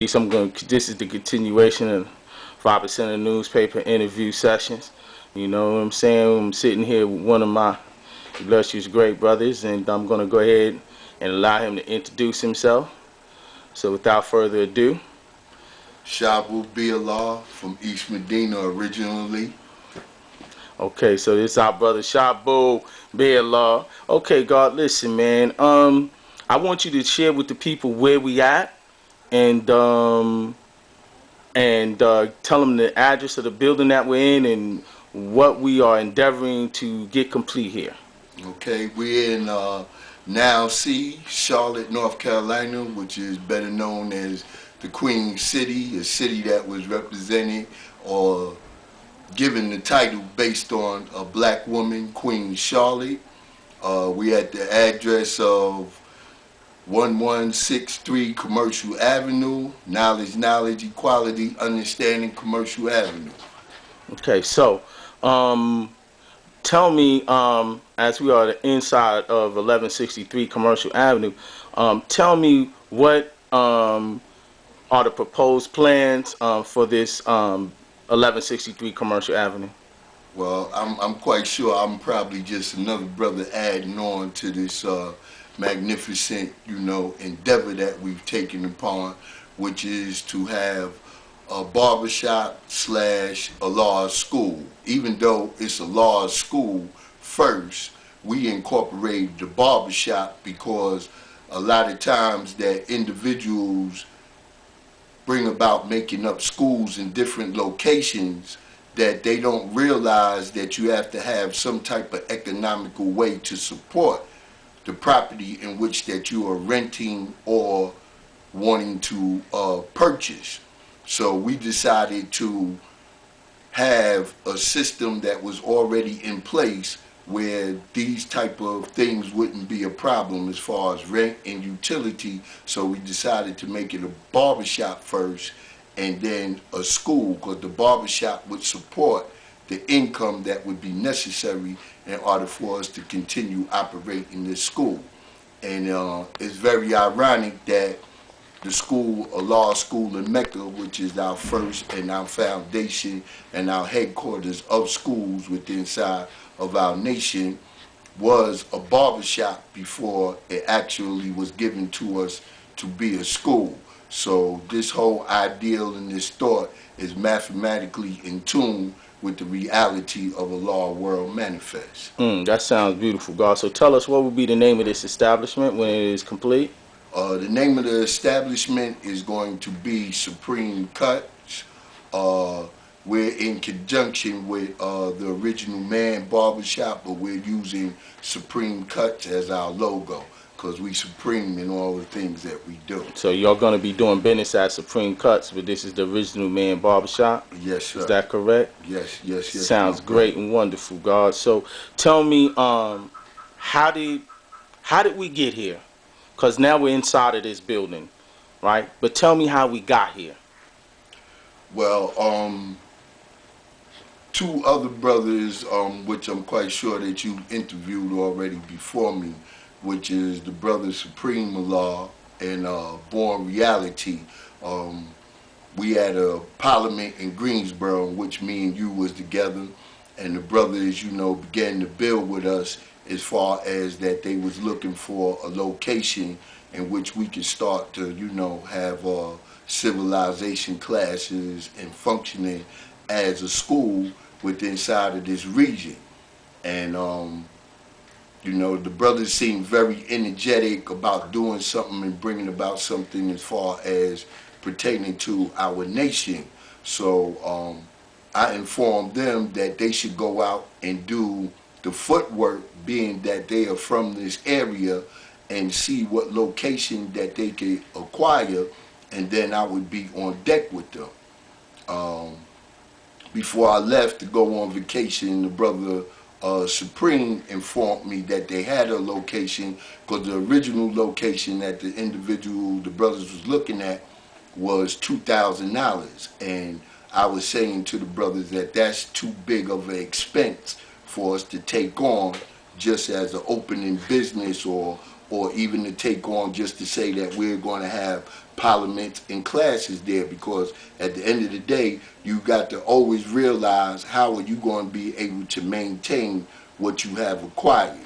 So this is the continuation of 5% of the newspaper interview sessions. You know what I'm saying? I'm sitting here with one of my illustrious great brothers, and I'm going to go ahead and allow him to introduce himself. So without further ado. SHABUE from East Medina originally. Okay, so this is our brother SHABUE. Okay, God, listen, man. I want you to share with the people where we at, and tell them the address of the building that we're in and what we are endeavoring to get complete here. Okay, we're in Now C, Charlotte, North Carolina, which is better known as the Queen City, a city that was represented or given the title based on a black woman, Queen Charlotte. We at the address of 1163 Commercial Avenue, Knowledge, Equality, Understanding Commercial Avenue. Okay, so tell me, as we are inside of 1163 Commercial Avenue, tell me what are the proposed plans for this 1163 Commercial Avenue? Well, I'm quite sure I'm probably just another brother adding on to this magnificent, endeavor that we've taken upon, which is to have a barbershop / a law school. Even though it's a law school first, we incorporated the barbershop because a lot of times that individuals bring about making up schools in different locations that they don't realize that you have to have some type of economical way to support the property in which that you are renting or wanting to purchase. So we decided to have a system that was already in place where these type of things wouldn't be a problem as far as rent and utility. So we decided to make it a barbershop first and then a school, because the barbershop would support the income that would be necessary in order for us to continue operating this school. And it's very ironic that the school, a law school in Mecca, which is our first and our foundation and our headquarters of schools within inside of our nation, was a barbershop before it actually was given to us to be a school. So this whole ideal and this thought is mathematically in tune with the reality of a law world manifest. That sounds beautiful, God. So tell us, what would be the name of this establishment when it is complete? The name of the establishment is going to be Supreme Cuts. We're in conjunction with the Original Man Barbershop, but we're using Supreme Cuts as our logo because we supreme in all the things that we do. So you're going to be doing business at Supreme Cuts, but this is the Original Man Barbershop? Yes, sir. Is that correct? Yes. Sounds great and wonderful, God. So tell me, how did we get here? Because now we're inside of this building, right? But tell me how we got here. Well, two other brothers, which I'm quite sure that you interviewed already before me, which is the brother Supreme Allah and Born Reality. We had a parliament in Greensboro in which me and you was together, and the brothers, began to build with us as far as that they was looking for a location in which we could start to, have civilization classes and functioning as a school within inside of this region. And the brothers seemed very energetic about doing something and bringing about something as far as pertaining to our nation. So I informed them that they should go out and do the footwork, being that they are from this area, and see what location that they could acquire, and then I would be on deck with them. Before I left to go on vacation, the brother Supreme informed me that they had a location, because the original location that the brothers was looking at was $2,000, and I was saying to the brothers that that's too big of an expense for us to take on just as an opening business or or even to take on just to say that we're going to have parliaments and classes there, because at the end of the day, you got to always realize how are you going to be able to maintain what you have acquired.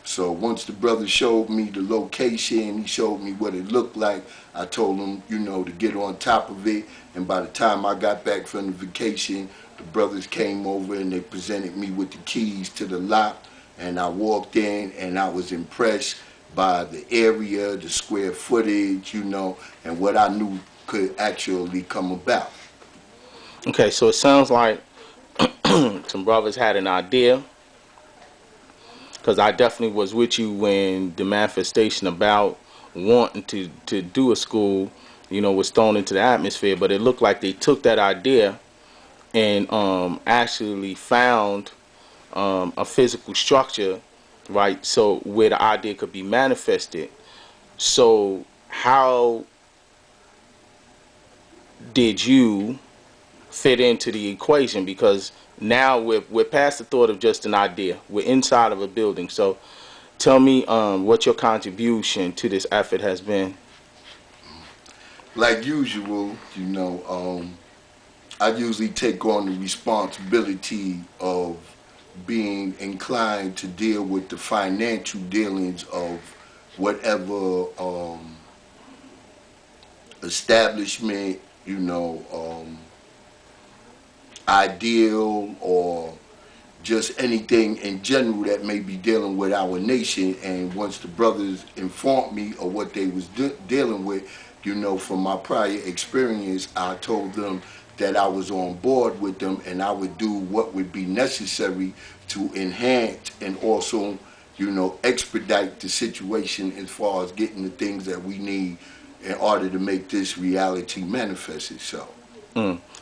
So once the brother showed me the location, he showed me what it looked like, I told him, to get on top of it. And by the time I got back from the vacation, the brothers came over and they presented me with the keys to the lot. And I walked in and I was impressed by the area, the square footage, and what I knew could actually come about. Okay, so it sounds like some brothers had an idea, because I definitely was with you when the manifestation about wanting to do a school, was thrown into the atmosphere. But it looked like they took that idea and actually found a physical structure, right? So where the idea could be manifested. So how did you fit into the equation? Because now we're past the thought of just an idea. We're inside of a building. So tell me what your contribution to this effort has been. Like usual, I usually take on the responsibility of being inclined to deal with the financial dealings of whatever establishment, ideal, or just anything in general that may be dealing with our nation. And once the brothers informed me of what they was dealing with, from my prior experience, I told them that I was on board with them and I would do what would be necessary to enhance and also, expedite the situation as far as getting the things that we need in order to make this reality manifest itself.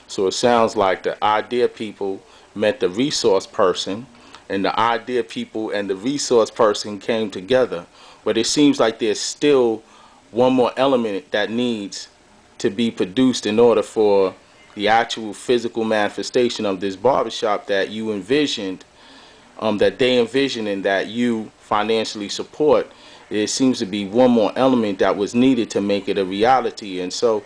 So it sounds like the idea people met the resource person, and the idea people and the resource person came together. But it seems like there's still one more element that needs to be produced in order for the actual physical manifestation of this barbershop that you envisioned, that they envisioned, and that you financially support. There seems to be one more element that was needed to make it a reality. And so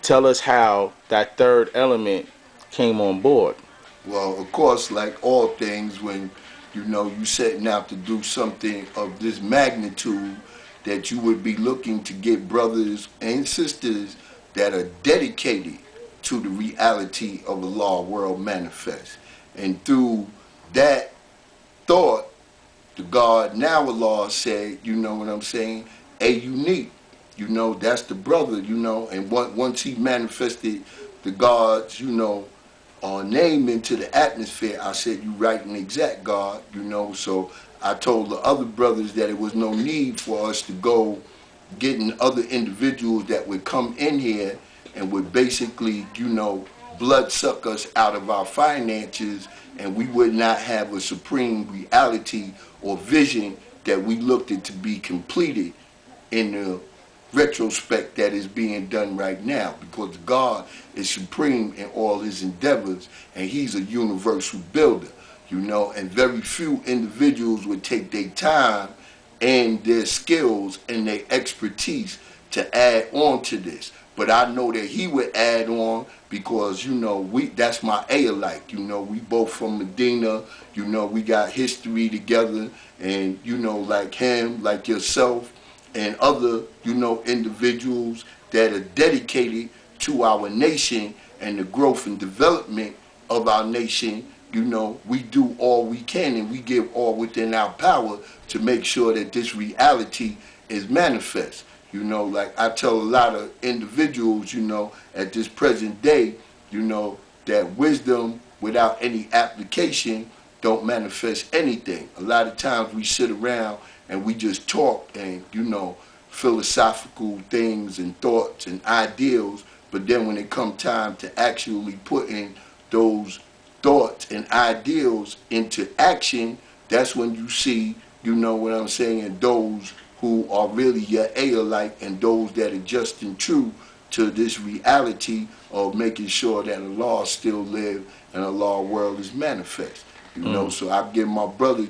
tell us how that third element came on board. Well, of course, like all things, when you setting out to do something of this magnitude, that you would be looking to get brothers and sisters that are dedicated to the reality of the law world manifest. And through that thought, the God now Allah said, you know what I'm saying, a unique, that's the brother, and once he manifested the God's, name into the atmosphere, I said, you right and exact, God, so I told the other brothers that it was no need for us to go getting other individuals that would come in here and would basically, blood suck us out of our finances, and we would not have a supreme reality or vision that we looked at to be completed in the retrospect that is being done right now, because God is supreme in all his endeavors and he's a universal builder, and very few individuals would take their time and their skills and their expertise to add on to this. But I know that he would add on because, that's my Aelite. We both from Medina. We got history together. And, like him, like yourself, and other, individuals that are dedicated to our nation and the growth and development of our nation, we do all we can and we give all within our power to make sure that this reality is manifest. Like I tell a lot of individuals, at this present day, that wisdom without any application don't manifest anything. A lot of times we sit around and we just talk and, philosophical things and thoughts and ideals, but then when it come time to actually putting those thoughts and ideals into action, that's when you see, what I'm saying, those who are really your Aelite and those that are just and true to this reality of making sure that Allah still live and Allah world is manifest. So I give my brother,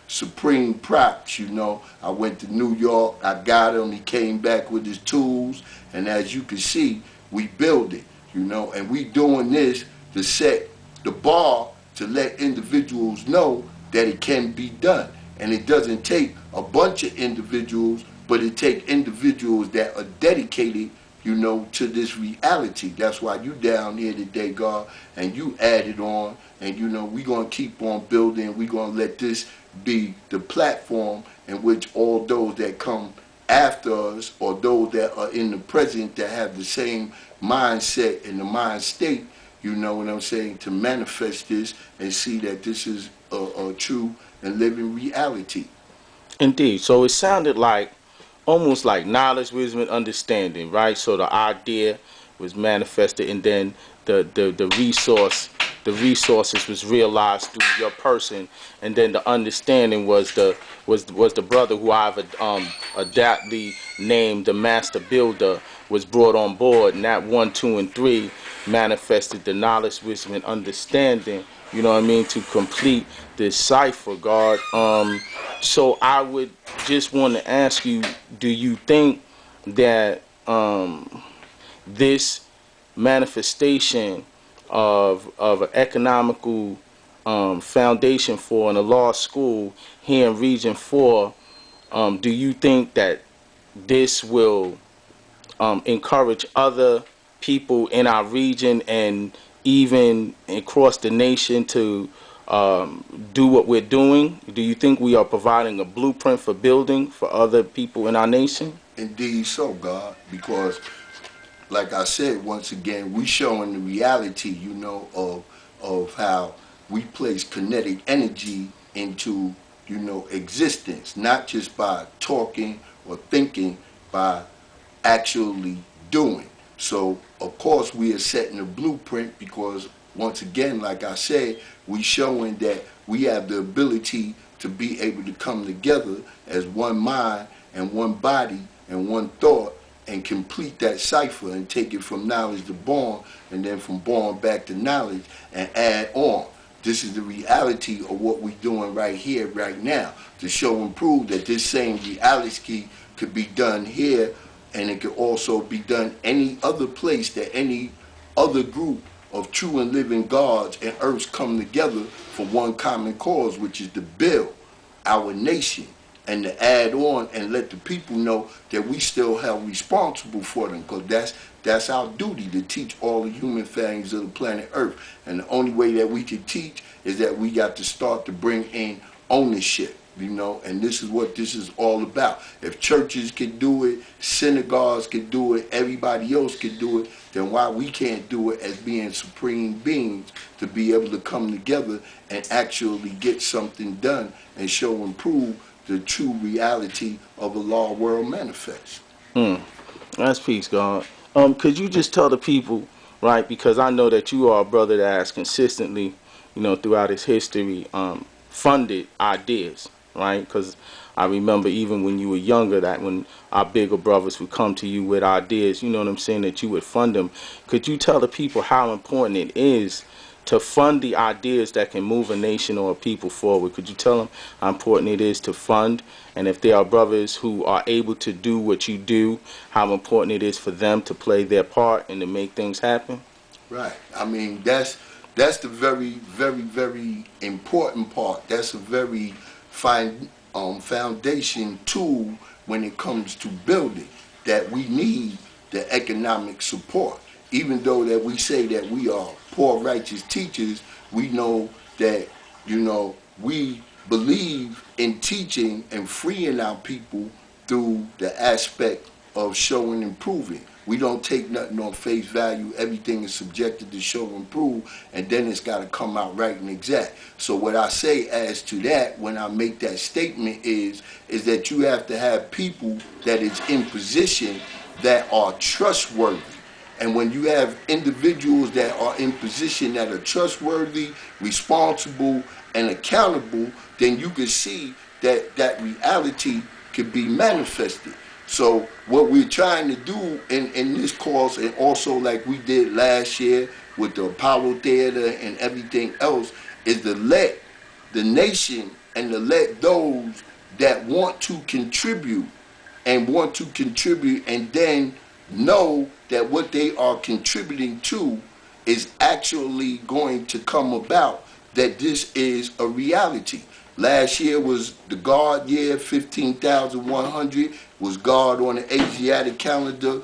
supreme props, you know. I went to New York, I got him, he came back with his tools, and as you can see, we build it, you know, and we doing this to set the bar to let individuals know that it can be done. And it doesn't take a bunch of individuals, but it takes individuals that are dedicated, you know, to this reality. That's why you down here today, God, and you added on, and you know, we're going to keep on building. We're going to let this be the platform in which all those that come after us, or those that are in the present that have the same mindset and the mind state, you know what I'm saying, to manifest this and see that this is a true and living reality. Indeed. So it sounded like almost like knowledge, wisdom, and understanding, right? So the idea was manifested, and then the resources was realized through your person, and then the understanding was the brother who I've adaptly named the master builder was brought on board, and that 1, 2, and 3 manifested the knowledge, wisdom, and understanding. You know what I mean, to complete this cipher, God. So I would just want to ask you, do you think that this manifestation of an economical foundation for in a law school here in Region 4, do you think that this will encourage other people in our region and even across the nation to do what we're doing? Do you think we are providing a blueprint for building for other people in our nation? Indeed so, God, because like I said, once again, we showing the reality, you know, of how we place kinetic energy into, you know, existence, not just by talking or thinking, by actually doing. So, of course, we are setting a blueprint because, once again, like I said, we showing that we have the ability to be able to come together as one mind and one body and one thought and complete that cipher and take it from knowledge to born, and then from born back to knowledge and add on. This is the reality of what we're doing right here, right now, to show and prove that this same reality could be done here, and it could also be done any other place that any other group of true and living gods and earths come together for one common cause, which is to build our nation and to add on and let the people know that we still held responsible for them, because that's our duty, to teach all the human families of the planet Earth. And the only way that we can teach is that we got to start to bring in ownership, you know, and this is what this is all about. If churches can do it, synagogues can do it, everybody else can do it, then why we can't do it as being supreme beings, to be able to come together and actually get something done and show and prove the true reality of a law world manifest. That's peace, God. Could you just tell the people, right, because I know that you are a brother that has consistently, you know, throughout his history, funded ideas, right? Because I remember even when you were younger, that when our bigger brothers would come to you with ideas, you know what I'm saying, that you would fund them. Could you tell the people how important it is to fund the ideas that can move a nation or a people forward? Could you tell them how important it is to fund? And if there are brothers who are able to do what you do, how important it is for them to play their part and to make things happen? Right. I mean, that's the very, very, very important part. That's a very fine foundation tool when it comes to building, that we need the economic support. Even though that we say that we are poor righteous teachers, we know that, you know, we believe in teaching and freeing our people through the aspect of showing and proving. We don't take nothing on face value. Everything is subjected to show and prove, and then it's got to come out right and exact. So what I say as to that, when I make that statement, is that you have to have people that is in position that are trustworthy. And when you have individuals that are in position that are trustworthy, responsible, and accountable, then you can see that that reality can be manifested. So what we're trying to do in this course, and also like we did last year with the Apollo Theater and everything else, is to let the nation and to let those that want to contribute and then know that what they are contributing to is actually going to come about, that this is a reality. Last year was the God year, 15,100 was God on the Asiatic calendar.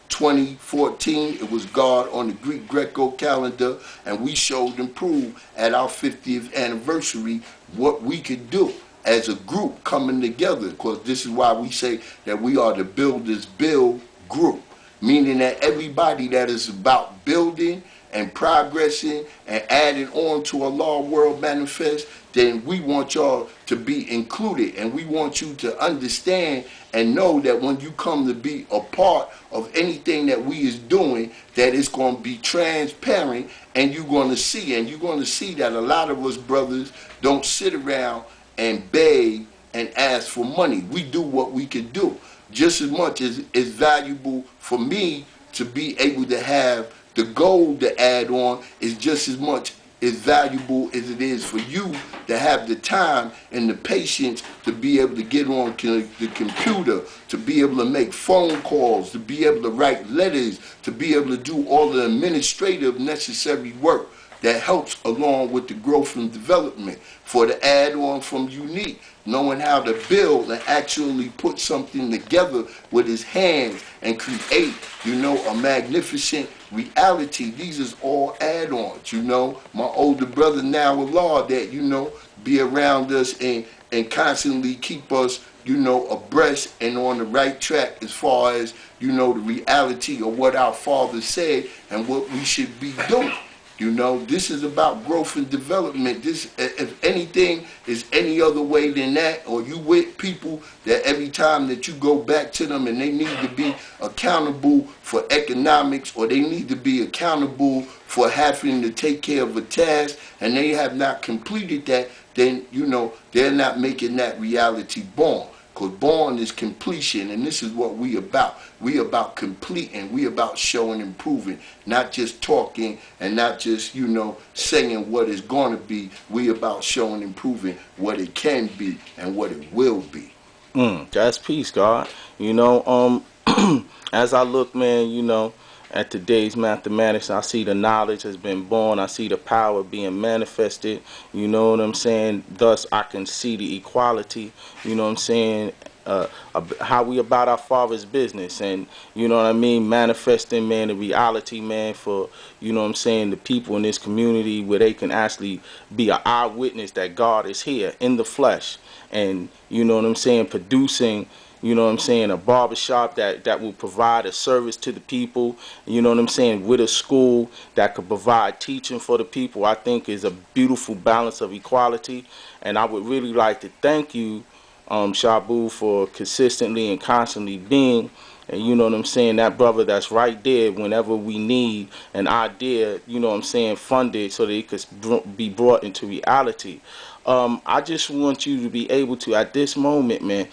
2014, it was God on the Greek Greco calendar, and we showed and proved at our 50th anniversary what we could do as a group coming together, because this is why we say that we are the Builders Build group, meaning that everybody that is about building and progressing and adding on to Allah World Manifest, then we want y'all to be included, and we want you to understand and know that when you come to be a part of anything that we is doing, that it's going to be transparent, and you're going to see that a lot of us brothers don't sit around and beg and ask for money. We do what we can do. Just as much as it's valuable for me to be able to have the gold to add on, is just as much as valuable as it is for you to have the time and the patience to be able to get on the computer, to be able to make phone calls, to be able to write letters, to be able to do all the administrative necessary work that helps along with the growth and development. For the add-on from Unique, knowing how to build and actually put something together with his hands and create, a magnificent reality. These is all add-ons, My older brother now, Allah, that, be around us and constantly keep us, abreast and on the right track as far as, the reality of what our Father said and what we should be doing. This is about growth and development. This, if anything, is any other way than that, or you with people that every time that you go back to them and they need to be accountable for economics, or they need to be accountable for having to take care of a task, and they have not completed that, then, they're not making that reality born. Because born is completion, and this is what we about. We about completing. We about showing and proving, not just talking and not just, saying what it's going to be. We about showing and proving what it can be and what it will be. That's peace, God. As I look, man, at today's mathematics, I see the knowledge has been born. I see the power being manifested. You know what I'm saying? Thus, I can see the equality. You know what I'm saying? How we about our Father's business, and manifesting, man, the reality, man, for the people in this community, where they can actually be an eyewitness that God is here in the flesh, and producing a barbershop that will provide a service to the people, with a school that could provide teaching for the people. I think is a beautiful balance of equality, and I would really like to thank you, SHABUE, for consistently and constantly being, and that brother that's right there whenever we need an idea, funded so that it could be brought into reality. I just want you to be able to, at this moment, man,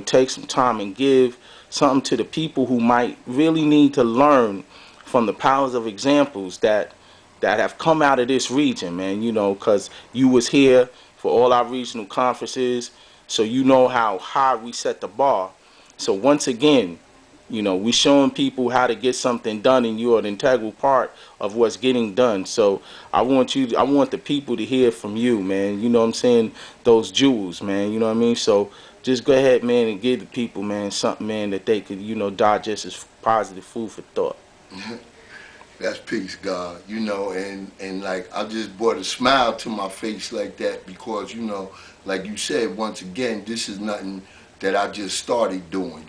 take some time and give something to the people who might really need to learn from the powers of examples that have come out of this region, man, because you was here for all our regional conferences, so you know how high we set the bar. So once again, we showing people how to get something done, and you're an integral part of what's getting done. So I want the people to hear from you, man. Those jewels, man. So just go ahead, man, and give the people, man, something, man, that they could, digest as positive food for thought. That's peace, God. And like, I just brought a smile to my face like that because, like you said, once again, this is nothing that I just started doing.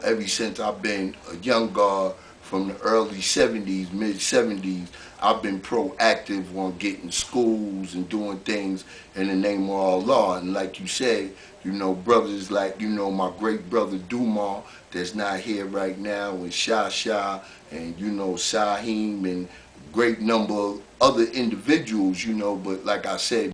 Ever since I've been a young God from the early 70s, mid 70s, I've been proactive on getting schools and doing things in the name of Allah. And like you said, brothers like, my great brother Dumar that's not here right now, and Shah, and Sahim, and great number of other individuals, but like I said,